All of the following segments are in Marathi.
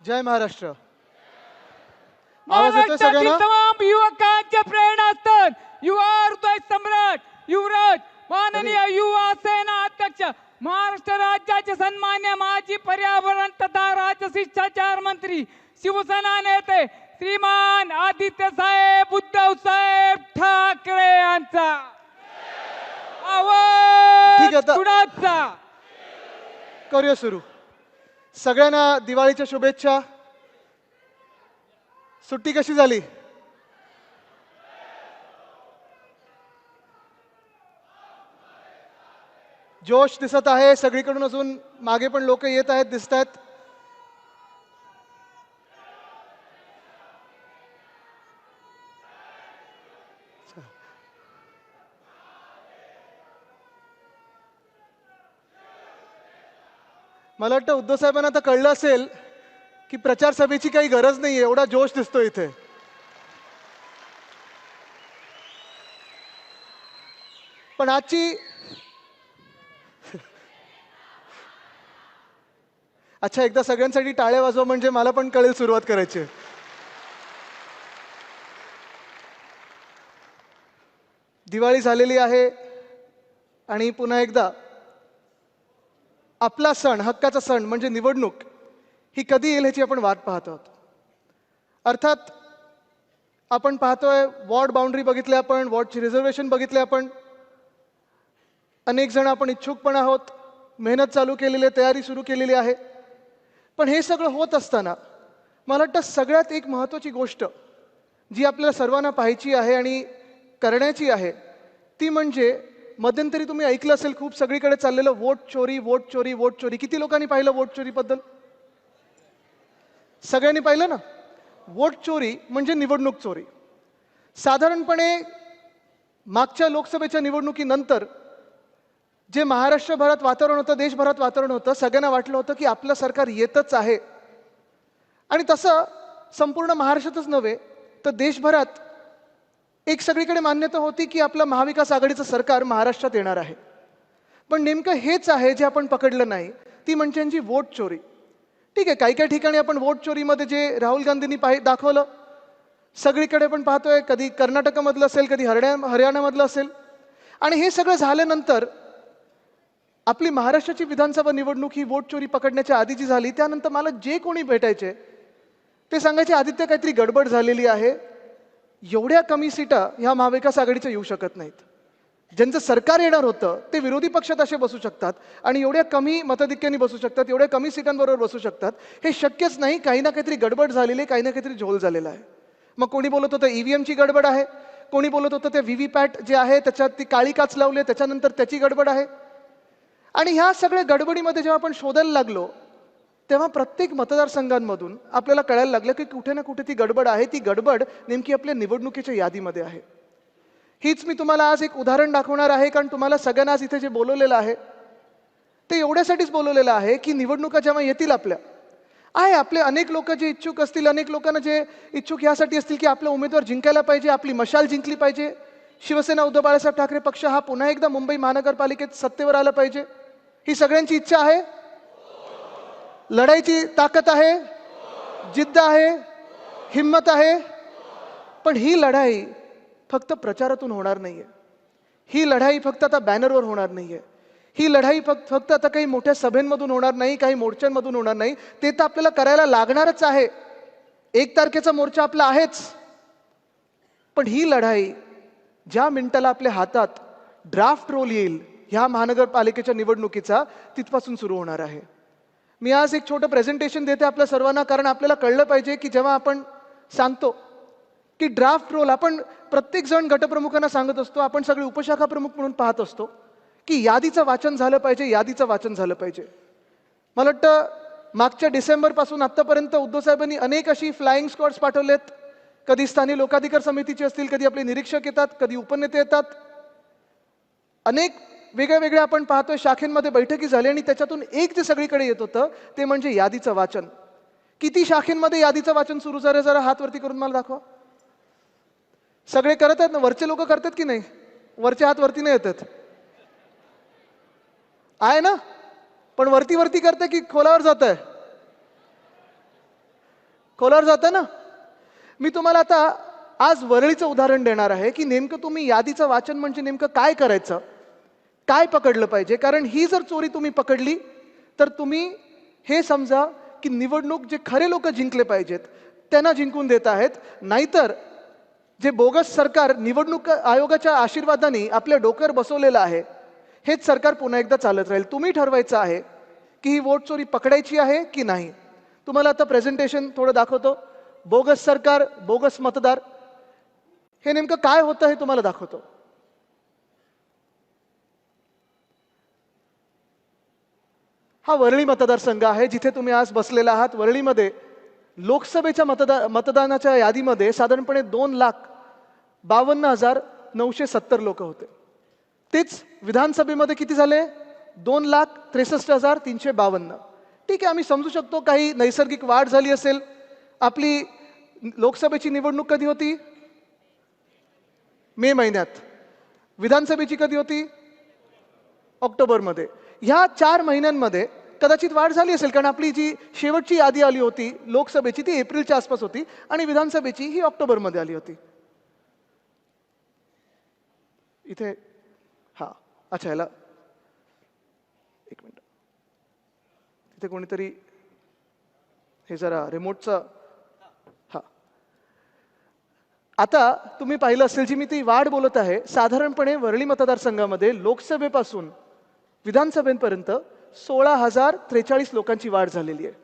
जय महाराष्ट्र. आवाज येतोय सगळ्यांना? तमाम युवकांचे प्रेरणास्थान युवा हृदय सम्राट युवराज माननीय युवा सेना अध्यक्ष महाराष्ट्र राज्याचे सन्मान्य माजी पर्यावरण तथा राज्य शिष्टाचार मंत्री शिवसेना नेते श्रीमान आदित्य साहेब उद्धव साहेब ठाकरे यांचा ठीक आहे, आता- कुणाचा करूया सुरू. सगळ्यांना दिवाळीच्या शुभेच्छा. सुट्टी कशी झाली? जोश दिसत आहे सगळीकडून. अजून मागे पण लोक येत आहेत, दिसत आहेत. मला वाटतं उद्धव साहेबांना आता कळलं असेल की प्रचार सभेची काही गरज नाही, एवढा जोश दिसतो इथे. पण आजची अच्छा, एकदा सगळ्यांसाठी टाळ्या वाजवा म्हणजे मला पण कळेल सुरुवात करायची. दिवाळी झालेली आहे आणि पुन्हा एकदा आपला सण, हक्काचा सण म्हणजे निवडणूक ही कधी येईल ह्याची आपण वाट पाहत आहोत. अर्थात आपण पाहतोय वॉर्ड बाउंड्री बघितले, आपण वॉर्डची रिझर्वेशन बघितले, आपण अनेक जण आपण इच्छुक पण आहोत, मेहनत चालू केलेली आहे, तयारी सुरू केलेली आहे. पण हे सगळं होत असताना मला वाटतं सगळ्यात एक महत्त्वाची गोष्ट जी आपल्याला सर्वांना पाहायची आहे आणि करण्याची आहे ती म्हणजे मध्यंतरी तुम्ही ऐकलं असेल खूप सगळीकडे चाललेलं वोट चोरी, वोट चोरी, वोट चोरी. किती लोकांनी पाहिलं वोट चोरीबद्दल? सगळ्यांनी पाहिलं ना? वोट चोरी म्हणजे निवडणूक चोरी. साधारणपणे मागच्या लोकसभेच्या निवडणुकीनंतर जे महाराष्ट्रभरात वातावरण होतं, देशभरात वातावरण होतं, सगळ्यांना वाटलं होतं की आपलं सरकार येतच आहे. आणि तसं संपूर्ण महाराष्ट्रातच नव्हे तर देशभरात एक सगळीकडे मान्यता होती की आपलं महाविकास आघाडीचं सरकार महाराष्ट्रात येणार आहे. पण नेमकं हेच आहे जे आपण पकडलं नाही, ती म्हणजे यांची वोट चोरी. ठीक आहे, काही काही ठिकाणी आपण वोट चोरीमध्ये जे राहुल गांधींनी दाखवलं सगळीकडे आपण पाहतोय, कधी कर्नाटकमधलं असेल, कधी हरियाणामधलं असेल. आणि हे सगळं झाल्यानंतर आपली महाराष्ट्राची विधानसभा निवडणूक ही वोट चोरी पकडण्याच्या आधी जी झाली, त्यानंतर मला जे कोणी भेटायचे ते सांगायचे आदित्य काहीतरी गडबड झालेली आहे, एवढ्या कमी सीटा ह्या महाविकास आघाडीच्या येऊ शकत नाहीत. ज्यांचं सरकार येणार होतं ते विरोधी पक्षात असे बसू शकतात आणि एवढ्या कमी मतधिक्यांनी बसू शकतात, एवढ्या कमी सीटांबरोबर बसू शकतात, हे शक्यच नाही. काही ना काहीतरी गडबड झालेली आहे, काही ना काहीतरी झोल झालेला आहे. मग कोणी बोलत होतं ईव्हीएमची गडबड आहे, कोणी बोलत होतं ते व्हीव्हीपॅट जे आहे त्याच्यात ती काळी काच लावली त्याच्यानंतर त्याची गडबड आहे. आणि ह्या सगळ्या गडबडीमध्ये जेव्हा आपण शोधायला लागलो तेव्हा प्रत्येक मतदारसंघांमधून आपल्याला कळायला लागलं की कुठे ना कुठे ती गडबड आहे. ती गडबड नेमकी आपल्या निवडणुकीच्या यादीमध्ये आहे. हीच मी तुम्हाला आज एक उदाहरण दाखवणार आहे, कारण तुम्हाला सगळ्यांना आज इथे जे बोलवलेलं आहे ते एवढ्यासाठीच बोलवलेलं आहे की निवडणुका जेव्हा येतील आपले अनेक लोक जे इच्छुक असतील, अनेक लोकांना जे इच्छुक यासाठी असतील की आपला उमेदवार जिंकायला पाहिजे, आपली मशाल जिंकली पाहिजे, शिवसेना उद्धव बाळासाहेब ठाकरे पक्ष हा पुन्हा एकदा मुंबई महानगरपालिकेत सत्तेवर आला पाहिजे, ही सगळ्यांची इच्छा आहे. लढाईची ताकद आहे, जिद्द आहे, हिम्मत आहे. पण ही लढाई फक्त प्रचारातून होणार नाहीये. ही लढाई फक्त आता बॅनरवर होणार नाहीये. ही लढाई फक्त आता काही मोठ्या सभेंमधून होणार नाही, काही मोर्चांमधून होणार नाही. ते तर आपल्याला करायला लागणारच आहे. 1 तारखेचा मोर्चा आपला आहेच. पण ही लढाई ज्या मिनिटाला आपल्या हातात ड्राफ्ट रोल येईल ह्या महानगरपालिकेच्या निवडणुकीचा, तिथपासून सुरू होणार आहे. मी आज एक छोटं प्रेझेंटेशन देते आपल्या सर्वांना, कारण आपल्याला कळलं पाहिजे की जेव्हा आपण सांगतो की ड्राफ्ट रोल, आपण प्रत्येक जण गटप्रमुखांना सांगत असतो, आपण सगळे उपशाखा प्रमुख म्हणून पाहत असतो की यादीचं वाचन झालं पाहिजे, यादीचं वाचन झालं पाहिजे. मला वाटतं मागच्या डिसेंबरपासून आत्तापर्यंत उद्धव साहेबांनी अनेक अशी फ्लाइंग स्क्वॉड्स पाठवलेत. कधी स्थानिक लोकाधिकार समितीचे असतील, कधी आपले निरीक्षक येतात, कधी उपनेते येतात. अनेक वेगळ्या वेगळ्या आपण पाहतोय शाखेंमध्ये बैठकी झाली आणि त्याच्यातून एक जे सगळीकडे येत होतं ते म्हणजे यादीचं वाचन. किती शाखेंमध्ये यादीचं वाचन सुरू झालं? जरा हात वरती करून मला दाखवा. सगळे करत आहेत ना? वरचे लोक करतात की नाही? वरचे हात वरती नाही येतात आहे ना? पण वरती वरती करते की खोलावर जात आहे? खोलावर जातं ना. मी तुम्हाला आता आज वरळीचं उदाहरण देणार आहे की नेमकं तुम्ही यादीचं वाचन म्हणजे नेमकं काय करायचं, काय पकडलं पाहिजे. कारण ही जर चोरी तुम्ही पकडली तर तुम्ही हे समजा की निवडणूक जे खरे लोक जिंकले पाहिजेत त्यांना जिंकून देत आहेत. नाहीतर जे बोगस सरकार निवडणूक आयोगाच्या आशीर्वादाने आपल्या डोक्यावर बसवलेलं आहे हेच सरकार पुन्हा एकदा चालत राहील. तुम्ही ठरवायचं आहे की ही वोट चोरी पकडायची आहे की नाही. तुम्हाला आता प्रेझेंटेशन थोडं दाखवतो. बोगस सरकार, बोगस मतदार, हे नेमकं काय होतं हे तुम्हाला दाखवतो. हा वरळी मतदारसंघ आहे जिथे तुम्ही आज बसलेला आहात. वरळीमध्ये लोकसभेच्या मतदानाच्या यादीमध्ये साधारणपणे 2,52,970 लोक होते. तेच विधानसभेमध्ये किती झाले? 2,63,352. ठीक आहे, आम्ही समजू शकतो काही नैसर्गिक वाढ झाली असेल. आपली लोकसभेची निवडणूक कधी होती? मे महिन्यात. विधानसभेची कधी होती? ऑक्टोबरमध्ये. ह्या 4 महिन्यांमध्ये कदाचित वाढ झाली असेल, कारण आपली जी शेवटची यादी आली होती लोकसभेची ती एप्रिलच्या आसपास होती आणि विधानसभेची ही ऑक्टोबरमध्ये आली होती. इथे हा अच्छा, याला एक मिनिट, इथे कोणीतरी हे जरा रिमोटचं. हा, आता तुम्ही पाहिलं असेल जी मी ती वाढ बोलत आहे, साधारणपणे वरळी मतदारसंघामध्ये लोकसभेपासून विधानसभेपर्यंत 16,043 लोकांची वाढ झालेली आहे.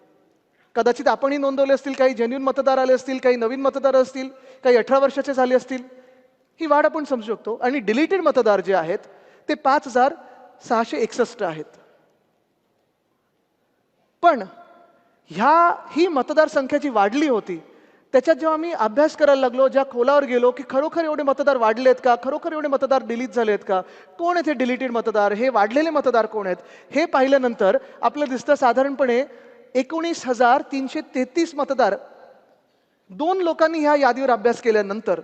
कदाचित आपणही नोंदवले असतील, काही जेन्युइन मतदार आले असतील, काही नवीन मतदार असतील, काही 18 वर्षाचे झाले असतील. ही वाढ आपण समजू शकतो. आणि डिलीटेड मतदार जे आहेत ते 5,661 आहेत. पण ही मतदारसंख्या जी वाढली होती त्याच्यात जेव्हा मी अभ्यास करायला लागलो, ज्या खोलावर गेलो की खरोखर एवढे मतदार वाढलेत का, खरोखर एवढे मतदार डिलीट झालेत का, कोण आहेत हे डिलीटेड मतदार, हे वाढलेले मतदार कोण आहेत, हे पाहिल्यानंतर आपल्याला दिसतं साधारणपणे 19,333 मतदार 2 लोकांनी ह्या यादीवर अभ्यास केल्यानंतर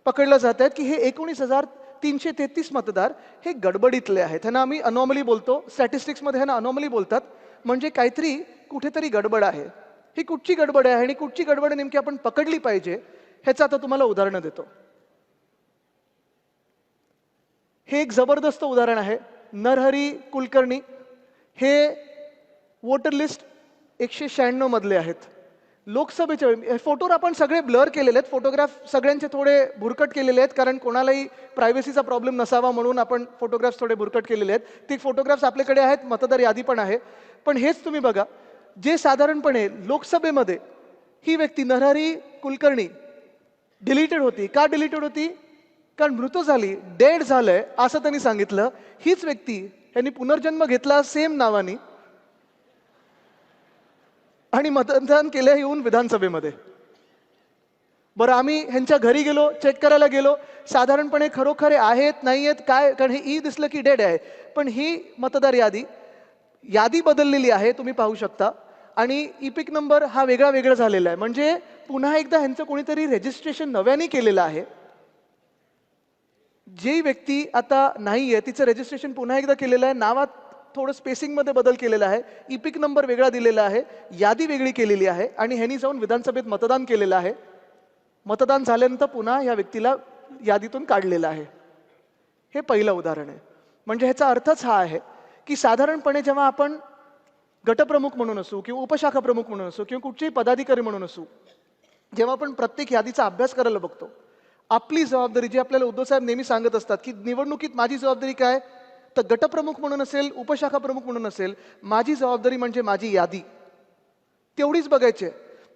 पकडलं जात आहेत की हे 19,333 मतदार हे गडबडीतले आहेत. ह्यांना आम्ही अनॉमली बोलतो, स्टॅटिस्टिक्समध्ये ह्यांना अनॉमली बोलतात. म्हणजे काहीतरी कुठेतरी गडबड आहे. ही कुठची गडबड आहे आणि कुठची गडबड नेमकी आपण पकडली पाहिजे ह्याचं आता तुम्हाला उदाहरणं देतो. हे एक जबरदस्त उदाहरण आहे. नरहरी कुलकर्णी हे वोटर लिस्ट 196 मधले आहेत. लोकसभेच्या फोटोवर आपण सगळे ब्लर केलेले आहेत. फोटोग्राफ सगळ्यांचे थोडे भुरकट केलेले आहेत, कारण कोणालाही प्रायव्हसीचा प्रॉब्लेम नसावा म्हणून आपण फोटोग्राफ्स थोडे भुरकट केलेले आहेत. ते फोटोग्राफ्स आपल्याकडे आहेत, मतदार यादी पण आहे. पण हेच तुम्ही बघा, जे साधारणपणे लोकसभेमध्ये ही व्यक्ती नरहरी कुलकर्णी डिलीटेड होती. का डिलीटेड होती? कारण मृत झाली, डेड झालंय असं त्यांनी सांगितलं. हीच व्यक्ती यांनी पुनर्जन्म घेतला सेम नावानी आणि मतदान केलं येऊन विधानसभेमध्ये. बरं, आम्ही ह्यांच्या घरी गेलो, चेक करायला गेलो, साधारणपणे खरोखर आहेत नाही आहेत काय, कारण हे दिसलं की डेड आहे. पण ही मतदार यादी बदललेली आहे, तुम्ही पाहू शकता. आणि इपिक नंबर हा वेगळा झालेला आहे. म्हणजे पुन्हा एकदा ह्यांचं कोणीतरी रजिस्ट्रेशन नव्याने केलेलं आहे. जी व्यक्ती आता नाहीये तिचं रजिस्ट्रेशन पुन्हा एकदा केलेलं आहे. नावात थोडं स्पेसिंगमध्ये बदल केलेला आहे, इपिक नंबर वेगळा दिलेला आहे, यादी वेगळी केलेली आहे आणि ह्यांनी जाऊन विधानसभेत मतदान केलेलं आहे. मतदान झाल्यानंतर पुन्हा या व्यक्तीला यादीतून काढलेलं आहे. हे पहिलं उदाहरण आहे. म्हणजे ह्याचा अर्थच हा आहे की साधारणपणे जेव्हा आपण गटप्रमुख म्हणून असू किंवा उपशाखा प्रमुख म्हणून असू किंवा कुठचेही पदाधिकारी म्हणून असू, जेव्हा आपण प्रत्येक यादीचा अभ्यास करायला बघतो, आपली जबाबदारी जी आपल्याला उद्धव साहेब नेहमी सांगत असतात की निवडणुकीत माझी जबाबदारी काय, तर गटप्रमुख म्हणून असेल, उपशाखा प्रमुख म्हणून असेल, माझी जबाबदारी म्हणजे माझी यादी तेवढीच बघायची आहे.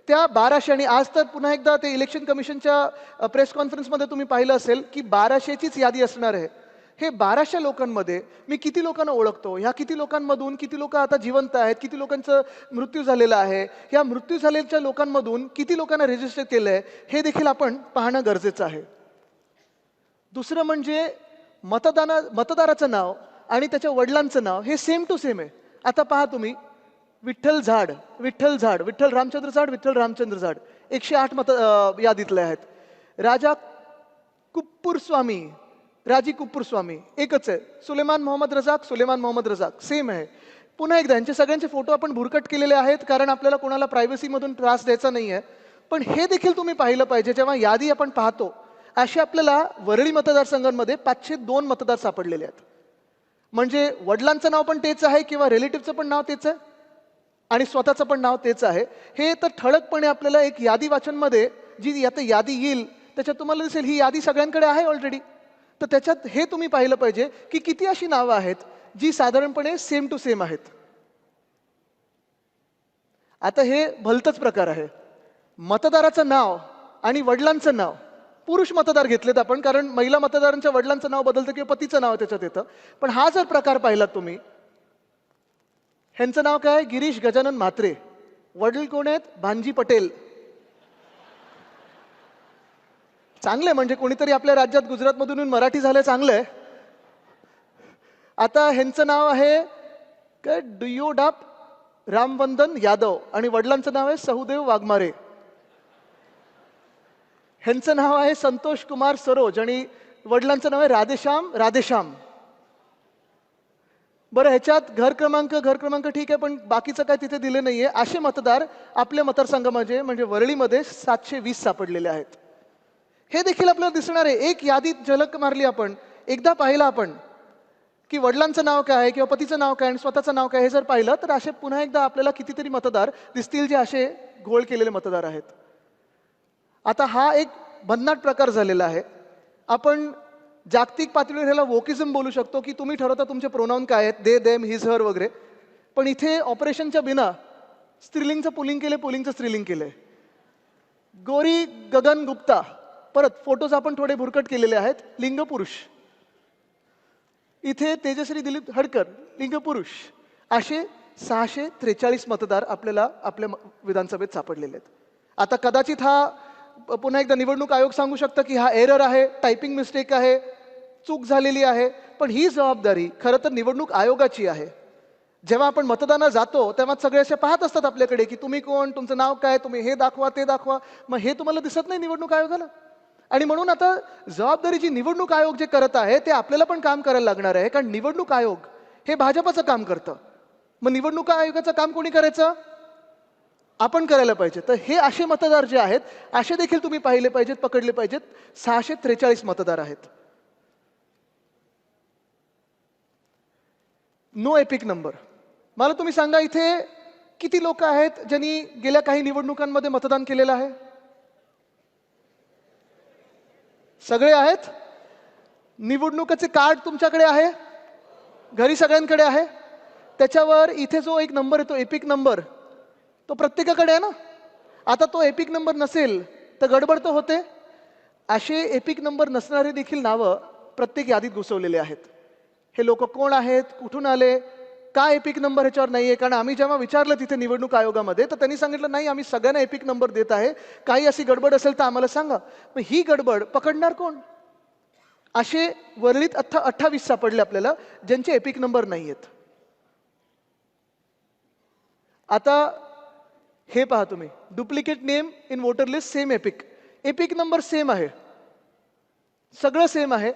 त्या 1200 आणि आज तर पुन्हा एकदा ते इलेक्शन कमिशनच्या प्रेस कॉन्फरन्समध्ये तुम्ही पाहिलं असेल की 1200चीच यादी असणार आहे. हे 1200 लोकांमध्ये मी किती लोकांना ओळखतो, ह्या किती लोकांमधून किती लोक आता जिवंत आहेत, किती लोकांचं मृत्यू झालेला आहे, ह्या मृत्यू झालेल्या लोकांमधून किती लोकांना रजिस्टर केलंय हे देखील आपण पाहणं गरजेचं आहे. दुसरं म्हणजे मतदाराचं नाव आणि त्याच्या वडिलांचं नाव हे सेम टू सेम आहे. आता पहा तुम्ही, विठ्ठल रामचंद्र झाड 108 यादीतले आहेत. राजी कुप्पूर स्वामी एकच आहे. सुलेमान मोहम्मद रजाक सेम आहे. पुन्हा एकदा यांचे सगळ्यांचे फोटो आपण भुरकट केलेले आहेत, कारण आपल्याला कोणाला प्रायव्हसीमधून त्रास द्यायचा नाही आहे. पण हे देखील तुम्ही पाहिलं पाहिजे, जेव्हा यादी आपण पाहतो असे आपल्याला वरळी मतदारसंघांमध्ये 502 मतदार सापडलेले आहेत. म्हणजे वडिलांचं नाव पण तेच आहे किंवा रिलेटिव्हचं पण नाव तेच आहे आणि स्वतःचं पण नाव तेच आहे. हे तर ठळकपणे आपल्याला एक यादी वाचनमध्ये जी आता यादी येईल त्याच्यात तुम्हाला दिसेल ही यादी सगळ्यांकडे आहे ऑलरेडी. तर त्याच्यात हे तुम्ही पाहिलं पाहिजे की किती अशी नावं आहेत जी साधारणपणे सेम टू सेम आहेत. आता हे भलतंच प्रकार आहे. मतदाराचं नाव आणि वडिलांचं नाव, पुरुष मतदार घेतलेत आपण कारण महिला मतदारांच्या वडिलांचं नाव बदलतं किंवा पतीचं नाव त्याच्यात येतं. पण हा जर प्रकार पाहिलात तुम्ही, ह्यांचं नाव काय? गिरीश गजानन म्हात्रे. वडील कोण आहेत? भांजी पटेल. चांगले म्हणजे कोणीतरी आपल्या राज्यात गुजरातमधून येऊन मराठी झालं, चांगलं आहे. आता ह्यांचं नाव आहे काय? डुयोडाप रामवंदन यादव आणि वडिलांचं नाव आहे सहुदेव वाघमारे. ह्यांचं नाव आहे संतोष कुमार सरोज आणि वडिलांचं नाव आहे राधेश्याम. बरं, ह्याच्यात घर क्रमांक ठीक आहे, पण बाकीचं काय तिथे दिले नाहीये. असे मतदार आपल्या मतदारसंघामध्ये म्हणजे वरळीमध्ये 720 सापडलेले आहेत. हे देखील आपल्याला दिसणार आहे. एक यादीत झलक मारली आपण, एकदा पाहिलं आपण की वडिलांचं नाव काय आहे किंवा पतीचं नाव काय आणि स्वतःचं नाव काय, हे जर पाहिलं तर असे पुन्हा एकदा आपल्याला कितीतरी मतदार दिसतील जे असे घोळ केलेले मतदार आहेत. आता हा एक भन्नाट प्रकार झालेला आहे. आपण जागतिक पातळीवर ह्याला वोकिझम बोलू शकतो की तुम्ही ठरवता तुमचे प्रोनाउन काय आहेत, दे, देम, हिज, हर वगैरे. पण इथे ऑपरेशनच्या बिना स्त्रीलिंगचं पुलिंग केले, पुलिंगचं स्त्रीलिंग केले. गौरी गगन गुप्ता, परत फोटोज आपण थोडे भुरकट केलेले आहेत, लिंग पुरुष. इथे तेजश्री दिलीप हडकर, लिंग पुरुष. असे 643 मतदार आपल्याला आपल्या विधानसभेत सापडलेले आहेत. आता कदाचित हा पुन्हा एकदा निवडणूक आयोग सांगू शकतं की हा एरर आहे, टायपिंग मिस्टेक आहे, चूक झालेली आहे. पण ही जबाबदारी खरं तर निवडणूक आयोगाची आहे. जेव्हा आपण मतदानाला जातो तेव्हा सगळे असे पाहत असतात आपल्याकडे की तुम्ही कोण, तुमचं नाव काय, तुम्ही हे दाखवा ते दाखवा. मग हे तुम्हाला दिसत नाही निवडणूक आयोगाला. आणि म्हणून आता जबाबदारी जी निवडणूक आयोग जे करत आहे ते आपल्याला पण काम करायला लागणार आहे, कारण निवडणूक आयोग हे भाजपचं काम करतं. मग निवडणूक आयोगाचं काम कोणी करायचं? आपण करायला पाहिजे. तर हे असे मतदार जे आहेत असे देखील तुम्ही पाहिले पाहिजेत, पकडले पाहिजेत. 643 मतदार आहेत. No EPIC number. मला तुम्ही सांगा इथे किती लोक आहेत ज्यांनी गेल्या काही निवडणुकांमध्ये मतदान केलेलं आहे? सगळे आहेत. निवडणुकीचे कार्ड तुमच्याकडे आहे, घरी सगळ्यांकडे आहे. त्याच्यावर इथे जो एक नंबर येतो एपिक नंबर, तो प्रत्येकाकडे आहे ना. आता तो एपिक नंबर नसेल तर गडबड तर होते. असे एपिक नंबर नसणारे देखील नावं प्रत्येक यादीत घुसवलेले आहेत. हे लोक कोण आहेत, कुठून आले, का एपिक नंबर ह्याच्यावर नाहीये? कारण आम्ही जेव्हा विचारलं तिथे निवडणूक आयोगामध्ये तर त्यांनी सांगितलं नाही, आम्ही सगळ्यांना एपिक नंबर देत आहे, काही अशी गडबड असेल तर आम्हाला सांगा. मग ही गडबड पकडणार कोण? असे वरळीत 28 सापडले आपल्याला ज्यांचे एपिक नंबर नाही आहेत. आता हे पहा तुम्ही, duplicate name in voter list, same epic. Epic number same आहे, सगळं सेम आहे,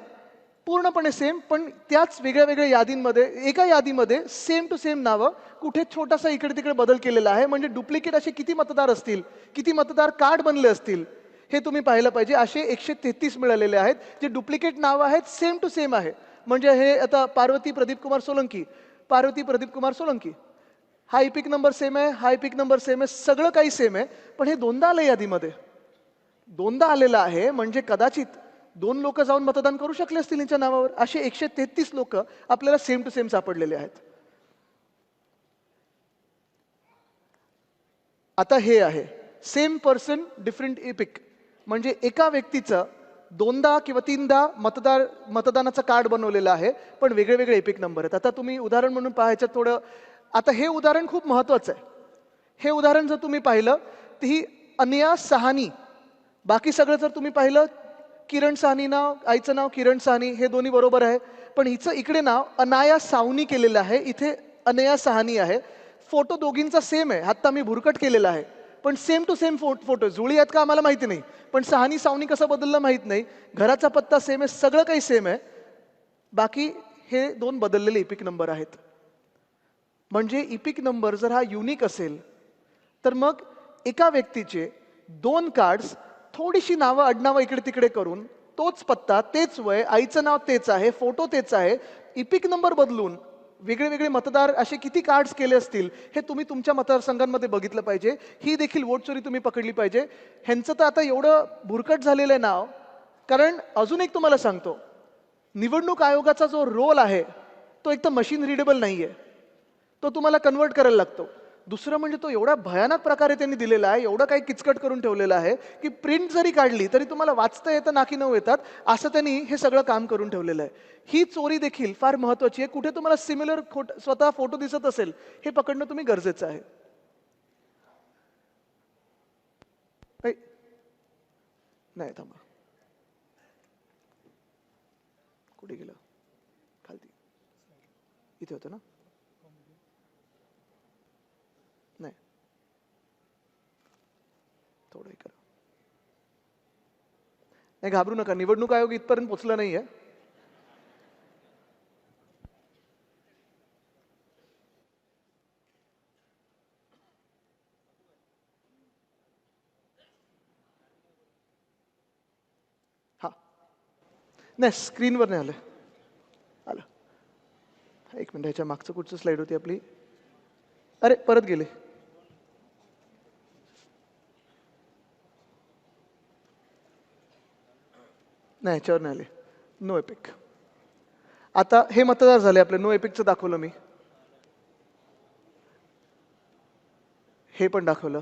पूर्णपणे सेम, पण त्याच वेगळ्या वेगळ्या यादींमध्ये एका यादीमध्ये सेम टू सेम नावं, कुठे छोटासा इकडे तिकडे बदल केलेला आहे. म्हणजे डुप्लिकेट असे किती मतदार असतील, किती मतदार कार्ड बनले असतील हे तुम्ही पाहिलं पाहिजे. असे 133 मिळालेले आहेत जे डुप्लिकेट नावं आहेत, सेम टू सेम आहे. म्हणजे हे आता पार्वती प्रदीप कुमार सोलंकी, हा एपिक नंबर सेम आहे, हा एपिक नंबर सेम आहे, सगळं काही सेम आहे. पण हे दोनदा आलं यादीमध्ये, दोनदा आलेलं आहे. म्हणजे कदाचित 2 लोक जाऊन मतदान करू शकले असतील यांच्या नावावर. असे 133 लोक आपल्याला सेम टू सेम सापडलेले आहेत. आता हे आहे सेम पर्सन डिफरंट एपिक. म्हणजे एका व्यक्तीचं 2दा किंवा 3दा मतदानाचं कार्ड बनवलेलं आहे, पण वेगळे वेगळे एपिक नंबर आहेत. आता तुम्ही उदाहरण म्हणून पाहायचं थोडं. आता हे उदाहरण खूप महत्वाचं आहे. हे उदाहरण जर तुम्ही पाहिलं तर ही अनया सहानी, बाकी सगळं जर तुम्ही पाहिलं किरण साहनी नाव, आईचं नाव किरण साहनी, हे दोन्ही बरोबर आहे. पण हिचं इकडे नाव अनाया सावनी केलेलं आहे, इथे अनया सहानी आहे. फोटो दोघींचा सेम आहे, आता मी भुरकट केलेला आहे, पण सेम टू सेम फोटो. जुळी आहेत का आम्हाला माहिती नाही, पण सहानी सावनी कसं बदललं माहित नाही. घराचा पत्ता सेम आहे, सगळं काही सेम आहे. बाकी हे 2 बदललेले इपिक नंबर आहेत. म्हणजे इपिक नंबर जर हा युनिक असेल तर मग एका व्यक्तीचे 2 कार्ड्स, थोडीशी नावं आडनावं इकडे तिकडे करून, तोच पत्ता, तेच वय, आईचं नाव तेच आहे, फोटो तेच आहे, इपिक नंबर बदलून वेगळे वेगळे मतदार असे किती कार्ड्स केले असतील हे तुम्ही तुमच्या मतदारसंघांमध्ये बघितलं पाहिजे. ही देखील वोट चोरी तुम्ही पकडली पाहिजे. ह्यांचं तर आता एवढं भुरकट झालेलं आहे नाव, कारण अजून एक तुम्हाला सांगतो, निवडणूक आयोगाचा जो रोल आहे तो एक तर मशीन रिडेबल नाहीये, तो तुम्हाला कन्वर्ट करायला लागतो. दुसरं म्हणजे तो एवढा भयानक प्रकारे त्यांनी दिलेला आहे, एवढं काही किचकट करून ठेवलेलं आहे की प्रिंट जरी काढली तरी तुम्हाला वाचता येतं नाकी नऊ येतात, असं त्यांनी हे सगळं काम करून ठेवलेलं आहे. ही चोरी देखील फार महत्वाची आहे. कुठे तुम्हाला सिमिलर स्वतः फोटो दिसत असेल हे पकडणं तुम्ही गरजेचं आहे. नाही थांबा, कुठे गेलं? खालती इथे होतं ना? नाही, थोडं करा. नाही घाबरू नका, निवडणूक आयोग इथपर्यंत पोहोचला नाहीये. हा नाही, स्क्रीनवर नाही आलं. आलं. एक मिनिट, ह्याच्या मागचं कुठचं स्लाइड होती आपली? अरे परत गेले. नाही, ह्याच्यावर नाही आले. No EPIC. आता हे मतदार झाले आपले, नो एपिकचं दाखवलं मी, हे पण दाखवलं,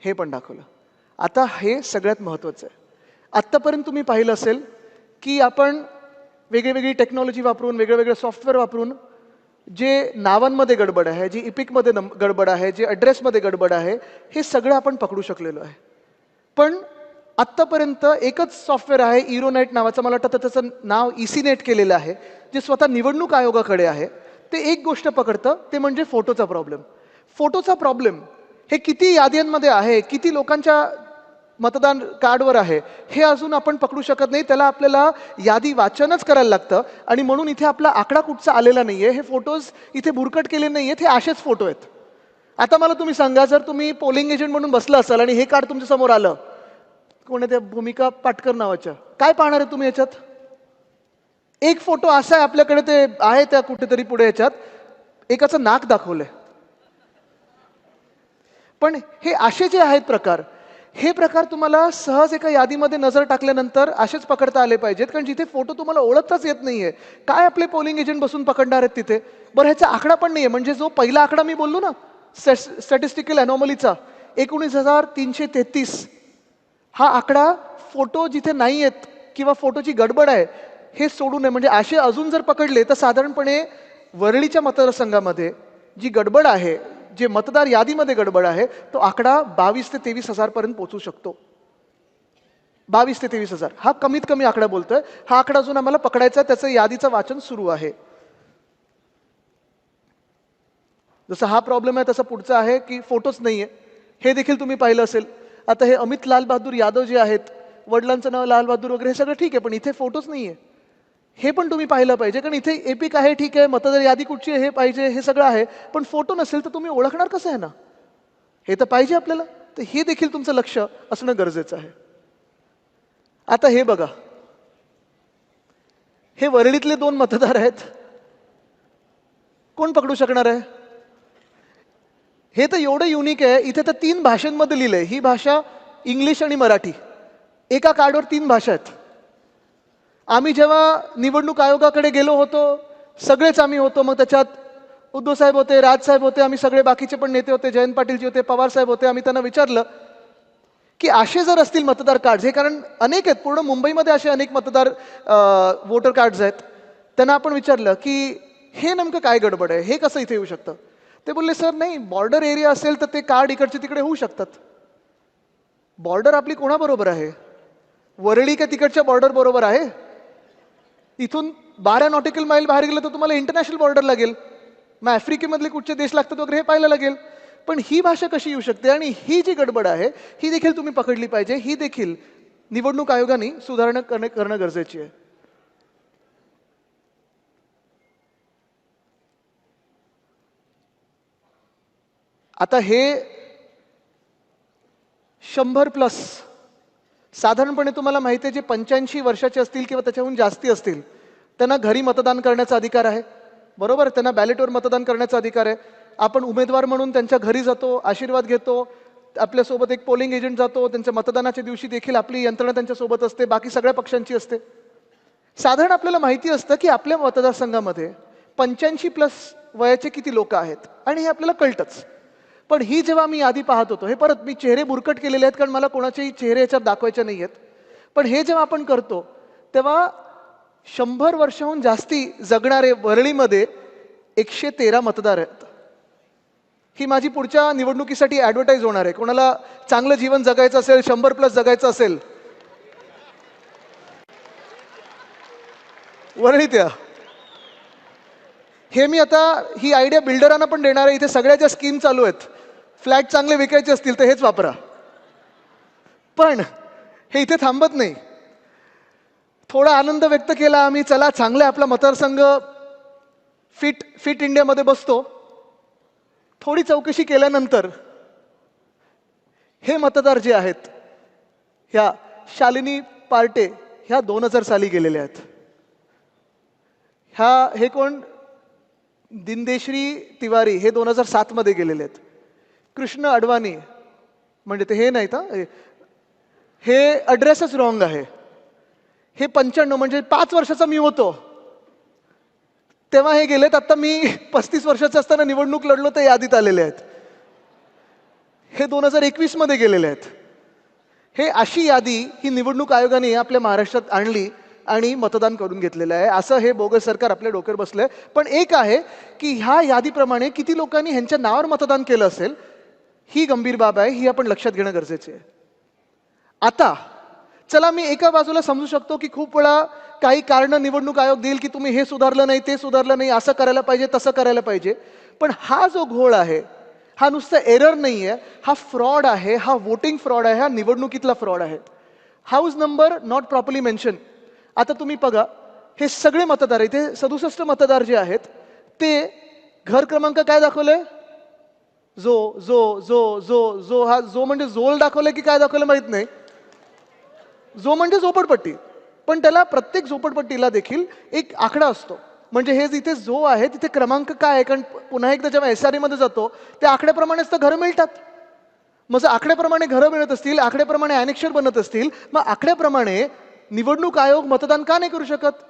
हे पण दाखवलं. आता हे सगळ्यात महत्वाचं आहे. आत्तापर्यंत तुम्ही पाहिलं असेल की आपण वेगळी टेक्नॉलॉजी वापरून, वेगवेगळे सॉफ्टवेअर वापरून जे नावांमध्ये गडबड आहे, जी इपिकमध्ये गडबड आहे, जे ॲड्रेसमध्ये गडबड आहे, हे सगळं आपण पकडू शकलेलो आहे. पण आत्तापर्यंत एकच सॉफ्टवेअर आहे, इरोनेट नावाचं, मला वाटतं त्याचं नाव इसीनेट केलेलं आहे, जे स्वतः निवडणूक आयोगाकडे आहे. ते एक गोष्ट पकडतं, ते म्हणजे फोटोचा प्रॉब्लेम. फोटोचा प्रॉब्लेम हे किती याद्यांमध्ये आहे, किती लोकांच्या मतदान कार्डवर आहे, हे अजून आपण पकडू शकत नाही. त्याला आपल्याला यादी वाचनच करायला लागतं, आणि म्हणून इथे आपला आकडा कुठचा आलेला नाहीये. हे फोटोज इथे भुरकट केले नाहीयेत, हे असेच फोटो आहेत. आता मला तुम्ही सांगा, जर तुम्ही पोलिंग एजंट म्हणून बसला असाल आणि हे कार्ड तुमच्या समोर आलं, कोण आहे त्या भूमिका पाटकर नावाच्या, काय पाहणार आहे तुम्ही याच्यात? एक फोटो असा आहे आपल्याकडे, ते आहे त्या कुठेतरी पुढे, याच्यात एकाचं नाक दाखवलंय. पण हे असे जे आहेत प्रकार, हे प्रकार तुम्हाला सहज एका यादीमध्ये नजर टाकल्यानंतर असेच पकडता आले पाहिजेत, कारण जिथे फोटो तुम्हाला ओळखताच येत नाहीये, काय आपले पोलिंग एजंट बसून पकडणार आहेत तिथे? बरं, ह्याचा आकडा पण नाहीये. म्हणजे जो पहिला आकडा मी बोललो ना, स्टॅटिस्टिकल अनॉमलीचा 19,333, हा आकडा फोटो जिथे नाही आहेत किंवा फोटोची गडबड आहे हे सोडू नये. म्हणजे असे अजून जर पकडले तर साधारणपणे वरळीच्या मतदारसंघामध्ये जी गडबड आहे, जे मतदार यादीमध्ये गडबड आहे, तो आकडा 22,000 ते 23,000 पर्यंत पोहोचू शकतो. 22,000 ते 23,000 हा कमीत कमी आकडा बोलतोय. हा आकडा अजून आम्हाला पकडायचा, त्याचं यादीचं वाचन सुरू आहे. जसं हा प्रॉब्लेम आहे तसं पुढचा आहे की फोटोच नाहीये, हे देखील तुम्ही पाहिलं असेल. आता हे अमित लाल बहादूर यादव जे आहेत, वडिलांचं नाव लाल बहादूर वगैरे, हे सगळं ठीक आहे, पण इथे फोटोच नाहीये. हे पण तुम्ही पाहिलं पाहिजे, कारण इथे एपिक आहे, ठीक आहे, मतदार यादी कुठची आहे हे पाहिजे, हे सगळं आहे, पण फोटो नसेल तर तुम्ही ओळखणार कसं आहे ना? हे तर पाहिजे आपल्याला. तर हे देखील तुमचं लक्ष असणं गरजेचं आहे. आता हे बघा, हे वरळीतले 2 मतदार आहेत, कोण पकडू शकणार आहे? हे तर एवढं युनिक आहे, इथे तर 3 भाषांमध्ये लिहिलंय. ही भाषा इंग्लिश आणि मराठी, एका कार्डवर 3 भाषा आहेत. आम्ही जेव्हा निवडणूक आयोगाकडे गेलो होतो, सगळेच आम्ही होतो, मग त्याच्यात उद्धव साहेब होते, राज साहेब होते, आम्ही सगळे बाकीचे पण नेते होते, जयंत पाटीलजी होते, पवार साहेब होते. आम्ही त्यांना विचारलं की असे जर असतील मतदार कार्ड, हे कारण अनेक आहेत, पूर्ण मुंबईमध्ये असे अनेक मतदार वोटर कार्ड्स आहेत, त्यांना आपण विचारलं की हे नेमकं काय गडबड आहे, हे कसं इथे येऊ शकतं? ते बोलले, सर नाही, बॉर्डर एरिया असेल तर ते कार्ड इकडचे तिकडे होऊ शकतात. बॉर्डर आपली कोणाबरोबर आहे? वरळी का तिकडच्या बॉर्डर बरोबर आहे? इथून 12 नॉटिकल माईल बाहेर गेलं तर तुम्हाला इंटरनॅशनल बॉर्डर लागेल, मग आफ्रिकेमधले कुठचे देश लागतात वगैरे हे पाहायला लागेल. पण ही भाषा कशी येऊ शकते? आणि ही जी गडबड आहे ही देखील तुम्ही पकडली पाहिजे. ही देखील निवडणूक आयोगाने सुधारणा करणं गरजेची आहे. आता हे 100+. साधारणपणे तुम्हाला माहिती आहे जे 85 वर्षाचे असतील किंवा त्याच्याहून जास्ती असतील त्यांना घरी मतदान करण्याचा अधिकार आहे, बरोबर. त्यांना बॅलेटवर मतदान करण्याचा अधिकार आहे. आपण उमेदवार म्हणून त्यांच्या घरी जातो, आशीर्वाद घेतो, आपल्यासोबत एक पोलिंग एजंट जातो, त्यांच्या मतदानाच्या दिवशी देखील आपली यंत्रणा त्यांच्यासोबत असते, बाकी सगळ्या पक्षांची असते. साधारण आपल्याला माहिती असतं की आपल्या मतदारसंघामध्ये 85+ वयाचे किती लोक आहेत आणि हे आपल्याला कळतंच. पण ही जेव्हा मी यादी पाहत होतो, हे परत मी चेहरे बुरकट केलेले आहेत कारण मला कोणाचेही चेहरे याच्यात दाखवायचे नाही आहेत, पण हे जेव्हा आपण करतो तेव्हा 100 वर्षाहून जास्ती जगणारे वरळीमध्ये 113 मतदार आहेत. ही माझी पुढच्या निवडणुकीसाठी ॲडव्हर्टाईज होणार आहे. कोणाला चांगलं जीवन जगायचं असेल, 100+ जगायचं असेल, वरळीत या. हे मी आता ही आयडिया बिल्डरांना पण देणार आहे. इथे सगळ्या ज्या स्कीम चालू आहेत, फ्लॅट चांगले विकायचे असतील तर हेच वापरा. पण हे इथे थांबत नाही. थोडा आनंद व्यक्त केला आम्ही, चला चांगलं आपला मतदारसंघ फिट इंडियामध्ये बसतो. थोडी चौकशी केल्यानंतर हे मतदार जे आहेत, ह्या शालिनी पार्टे ह्या 2000 साली गेलेल्या आहेत. हे कोण, दिनदेश्री तिवारी हे 2007 मध्ये गेलेले आहेत. कृष्ण अडवाणी म्हणजे ते हे नाहीत, हे ॲड्रेसच रॉंग आहे. हे 95 म्हणजे 5 वर्षाचा मी होतो तेव्हा हे गेलेत. आता मी 35 वर्षाचा असताना निवडणूक लढलो तर यादीत आलेले आहेत. हे 2021 मध्ये गेलेले आहेत. हे अशी यादी ही निवडणूक आयोगाने आपल्या महाराष्ट्रात आणली आणि मतदान करून घेतलेलं आहे. असं हे बोगस सरकार आपल्या डोक्यावर बसलंय. पण एक आहे की ह्या यादीप्रमाणे किती लोकांनी ह्यांच्या नावावर मतदान केलं असेल ही गंभीर बाब आहे, ही आपण लक्षात घेणं गरजेचं आहे. आता चला मी एका बाजूला समजू शकतो की खूप वेळा काही कारण निवडणूक आयोग देईल की तुम्ही हे सुधारलं नाही, ते सुधारलं नाही, असं करायला पाहिजे, तसं करायला पाहिजे. पण हा जो घोळ आहे हा नुसतं एरर नाही आहे, हा फ्रॉड आहे, हा वोटिंग फ्रॉड आहे, हा निवडणुकीतला फ्रॉड आहे. House number not properly mention. आता तुम्ही बघा, हे सगळे मतदार, इथे 67 मतदार जे आहेत ते घर क्रमांक काय दाखवलंय, जो जो जो जो जो हा जो म्हणजे जोल दाखवलंय की काय दाखवलं माहित नाही. जो म्हणजे झोपडपट्टी, पण त्याला प्रत्येक झोपडपट्टीला देखील एक आकडा असतो. म्हणजे हे जिथे जो आहे तिथे क्रमांक काय आहे, कारण पुन्हा एकदा जेव्हा SRE मध्ये जातो त्या आकड्याप्रमाणेच तर घरं मिळतात. मग जर आकड्याप्रमाणे घरं मिळत असतील, आकड्याप्रमाणे अॅनेक्षर बनत असतील, मग आकड्याप्रमाणे निवडणूक आयोग मतदान का नाही करू शकत?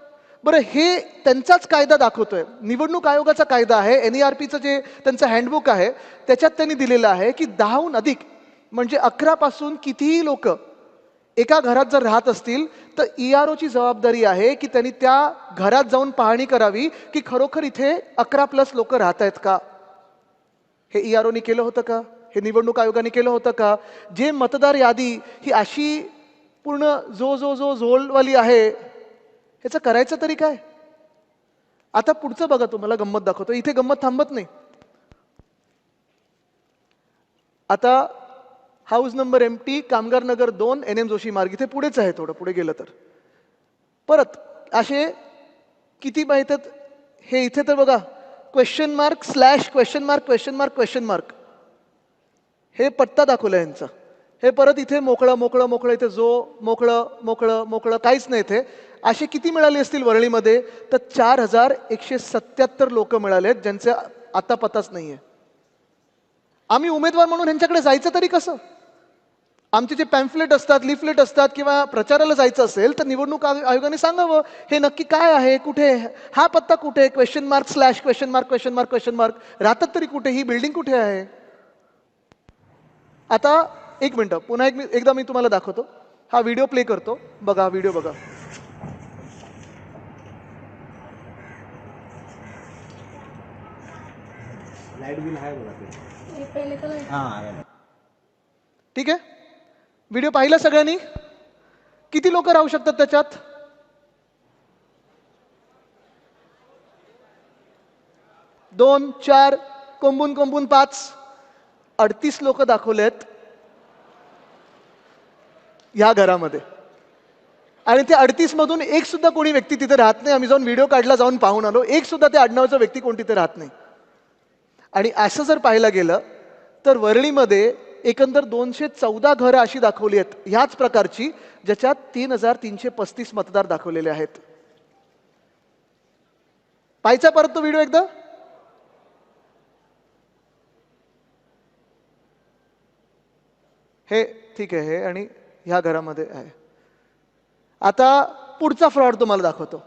बरं, हे त्यांचाच कायदा दाखवतोय. निवडणूक आयोगाचा कायदा आहे, NERPचं जे त्यांचं हँडबुक आहे त्याच्यात त्यांनी दिलेलं आहे की 10हून अधिक म्हणजे 11 पासून कितीही लोक एका घरात जर राहत असतील तर EROची जबाबदारी आहे की त्यांनी त्या घरात जाऊन पाहणी करावी की खरोखर इथे 11+ लोक राहत आहेत का. हे EROनी केलं होतं का? हे निवडणूक आयोगाने केलं होतं का? जे मतदार यादी ही अशी पूर्ण जो जो जो झोलवाली आहे, ह्याचं करायचं तरी काय? आता पुढचं बघा, तुम्हाला गंमत दाखवतो. इथे गंमत थांबत नाही. आता हाऊस नंबर MT कामगार नगर 2 NM जोशी मार्ग, इथे पुढेच आहे, थोडं पुढे गेलं तर परत असे किती माहित आहेत. हे इथे तर बघा, question mark slash question mark question mark question mark, हे पत्ता दाखवला यांचा. हे परत इथे मोकळं मोकळं मोकळं, इथे जो मोकळं मोकळं मोकळं, काहीच नाही इथे. असे किती मिळाले असतील वरळीमध्ये? तर 4177 लोक मिळाले आहेत ज्यांचे आता पताच नाहीये. आम्ही उमेदवार म्हणून ह्यांच्याकडे जायचं तरी कसं? आमचे जे पॅम्फलेट असतात, लिफलेट असतात किंवा प्रचाराला जायचं असेल तर निवडणूक आयोगाने सांगावं हे नक्की काय आहे, कुठे, हा पत्ता कुठे, question mark slash question mark question mark question mark, राहतात तरी कुठे, ही बिल्डिंग कुठे आहे. आता एक मिनिटं, पुन्हा एकदा मी तुम्हाला दाखवतो. हा व्हिडिओ प्ले करतो, बघा हा व्हिडिओ बघा. लाईट बिल आहे बघा ते. हां, ठीक आहे. व्हिडिओ पाहिला सगळ्यांनी? किती लोक राहू शकतात त्याच्यात? 2, 4 कोंबून कोंबून 5, 38 लोक दाखवलेत या घरामध्ये. आणि ते 38 मधून एक सुद्धा कोणी व्यक्ती तिथे राहत नाही. आम्ही जाऊन व्हिडिओ काढला, जाऊन पाहून आलो, एक सुद्धा त्या आडनावाचा व्यक्ती कोण तिथे राहत नाही. आणि असं जर पाहायला गेलं तर वरळीमध्ये एकंदर 214 घरं अशी दाखवली आहेत ह्याच प्रकारची, ज्याच्यात 3335 मतदार दाखवलेले आहेत. पाहायचा परत तो व्हिडिओ एकदा. हे ठीक आहे, हे आणि ह्या घरामध्ये आहे. आता पुढचा फ्रॉड तुम्हाला दाखवतो.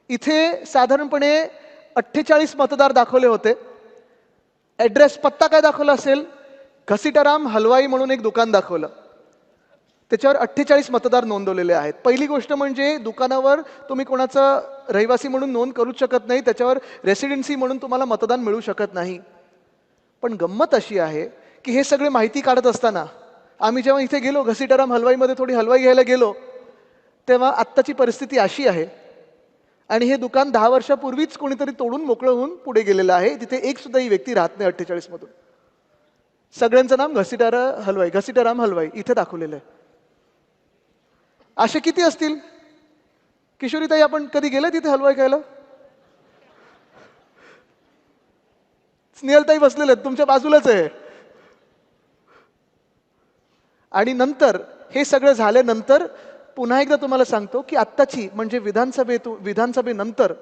इथे साधारणपणे 48 मतदार दाखवले होते. ॲड्रेस पत्ता काय दाखवला असेल? घसीटाराम हलवाई म्हणून एक दुकान दाखवलं. त्याच्यावर 48 मतदार नोंदवलेले आहेत. पहिली गोष्ट म्हणजे दुकानावर तुम्ही कोणाचं रहिवासी म्हणून नोंद करूच शकत नाही, त्याच्यावर रेसिडेन्सी म्हणून तुम्हाला मतदान मिळू शकत नाही. पण गंमत अशी आहे की हे सगळे माहिती काढत असताना आम्ही जेव्हा इथे गेलो घसीटाराम हलवाईमध्ये थोडी हलवाई घ्यायला गेलो, तेव्हा आत्ताची परिस्थिती अशी आहे आणि हे दुकान 10 वर्षापूर्वीच कोणीतरी तोडून मोकळं होऊन पुढे गेलेलं आहे. तिथे एक सुद्धा ही व्यक्ती राहत नाही 48 मधून. सगळ्यांचं नाम घसीटाराम हलवाई इथे दाखवलेलं आहे. असे किती असतील? किशोरीताई, आपण कधी गेले तिथे हलवाई खायला? स्नेहलताई बसलेले आहेत, तुमच्या बाजूलाच आहे. आणि नंतर हे सगळं झाल्यानंतर पुन्हा एकदा तुम्हाला सांगतो की आत्ताची म्हणजे विधानसभेनंतर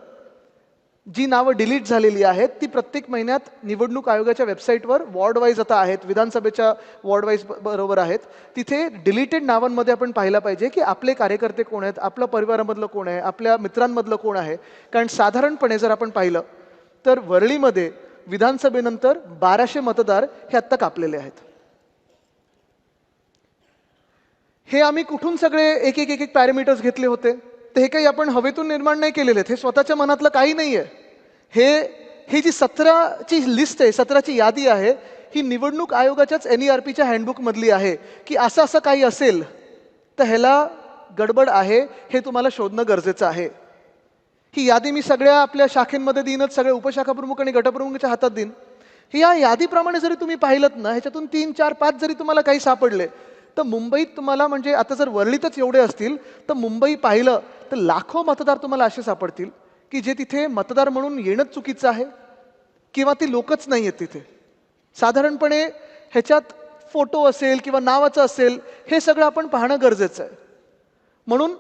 जी नावं डिलीट झालेली आहेत ती प्रत्येक महिन्यात निवडणूक आयोगाच्या वेबसाईटवर वॉर्ड वाईज आता आहेत, विधानसभेच्या वॉर्ड वाईज बरोबर आहेत. तिथे डिलीटेड नावांमध्ये आपण पाहिलं पाहिजे की आपले कार्यकर्ते कोण आहेत, आपल्या परिवारामधलं कोण आहे, आपल्या मित्रांमधलं कोण आहे. कारण साधारणपणे जर आपण पाहिलं तर वरळीमध्ये विधानसभेनंतर 1200 मतदार हे आत्ता कापलेले आहेत. हे आम्ही कुठून सगळे एक एक पॅरामीटर्स घेतले होते? ते हे काही आपण हवेतून निर्माण नाही केलेले आहेत, हे स्वतःच्या मनातलं काही नाही आहे. ही जी 17ची लिस्ट आहे, 17ची यादी आहे, ही निवडणूक आयोगाच्याच NERPच्या हँडबुक मधली आहे की असं असं काही असेल तर ह्याला गडबड आहे, हे तुम्हाला शोधणं गरजेचं आहे. ही यादी मी सगळ्या आपल्या शाखेमध्ये देईनच, सगळ्या उपशाखा प्रमुख आणि गटप्रमुखाच्या हातात देईन. या यादीप्रमाणे जरी तुम्ही पाहिलत ना, ह्याच्यातून 3, 4, 5 जरी तुम्हाला काही सापडले तर मुंबईत तुम्हाला म्हणजे आता जर वरळीतच एवढे असतील तर मुंबई पाहिलं तर लाखो मतदार तुम्हाला असे सापडतील की जे तिथे मतदार म्हणून येणंच चुकीचं आहे किंवा ती लोकच नाही आहेत तिथे. साधारणपणे ह्याच्यात फोटो असेल किंवा नावाचं असेल, हे सगळं आपण पाहणं गरजेचं आहे. म्हणून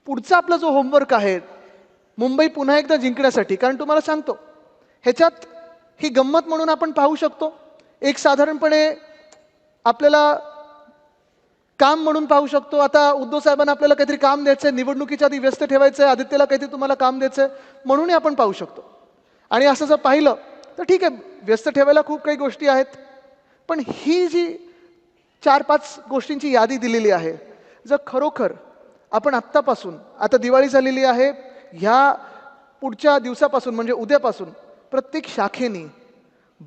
पुढचा आपला जो होमवर्क आहे मुंबई पुन्हा एकदा जिंकण्यासाठी, कारण तुम्हाला सांगतो ह्याच्यात ही गंमत म्हणून आपण पाहू शकतो. एक साधारणपणे आपल्याला काम म्हणून पाहू शकतो. आता उद्धव साहेबांना आपल्याला काहीतरी काम द्यायचंय, निवडणुकीच्या आधी व्यस्त ठेवायचंय, आदित्यला काहीतरी तुम्हाला काम द्यायचंय म्हणूनही आपण पाहू शकतो. आणि असं जर पाहिलं तर ठीक आहे, व्यस्त ठेवायला खूप काही गोष्टी आहेत, पण ही जी 4-5 गोष्टींची यादी दिलेली आहे, जर खरोखर आपण आत्तापासून, आता दिवाळी झालेली आहे, ह्या पुढच्या दिवसापासून म्हणजे उद्यापासून प्रत्येक शाखेनी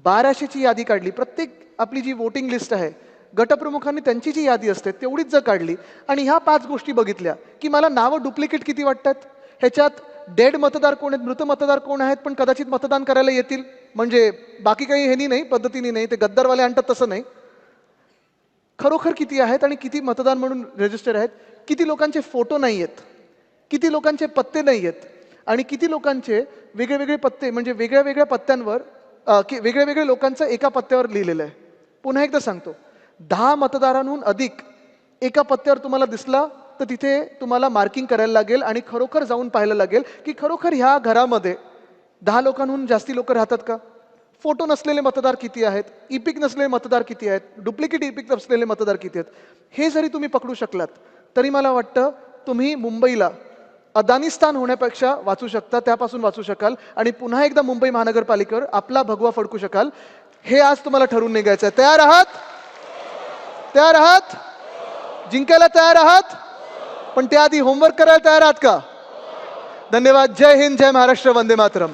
1200ची यादी काढली. प्रत्येक आपली जी वोटिंग लिस्ट आहे, गटप्रमुखांनी त्यांची जी यादी असते तेवढीच जर काढली आणि ह्या 5 गोष्टी बघितल्या की मला नावं डुप्लिकेट किती वाटतात, ह्याच्यात डेड मतदार कोण आहेत, मृत मतदार कोण आहेत पण कदाचित मतदान करायला येतील, म्हणजे बाकी काही ह्यानी नाही, पद्धतीने नाही, ते गद्दारवाले आणतात तसं नाही. खरोखर किती आहेत आणि किती मतदान म्हणून रजिस्टर आहेत, किती लोकांचे फोटो नाही आहेत, किती लोकांचे पत्ते नाही आहेत आणि किती लोकांचे वेगळे पत्ते म्हणजे वेगळ्या पत्त्यांवर वेगळ्या लोकांचं एका पत्त्यावर लिहिलेलं आहे. पुन्हा एकदा सांगतो, 10 मतदारांहून अधिक एका पत्त्यावर तुम्हाला दिसला तर तिथे तुम्हाला मार्किंग करायला लागेल आणि खरोखर जाऊन पाहायला लागेल की खरोखर ह्या घरामध्ये 10 लोकांहून जास्ती लोक राहतात का, फोटो नसलेले मतदार किती आहेत, इपिक नसलेले मतदार किती आहेत, डुप्लिकेट इपिक नसलेले मतदार किती आहेत. हे जरी तुम्ही पकडू शकलात तरी मला वाटतं तुम्ही मुंबईला अदानिस्तान होण्यापेक्षा वाचू शकता, त्यापासून वाचू शकाल आणि पुन्हा एकदा मुंबई महानगरपालिकेवर आपला भगवा फडकू शकाल. हे आज तुम्हाला ठरवून निघायचं आहे. तयार आहात? जिंकायला तयार आहात? पण त्याआधी होमवर्क करायला तयार आहात का? धन्यवाद. जय हिंद, जय महाराष्ट्र, वंदे मातरम.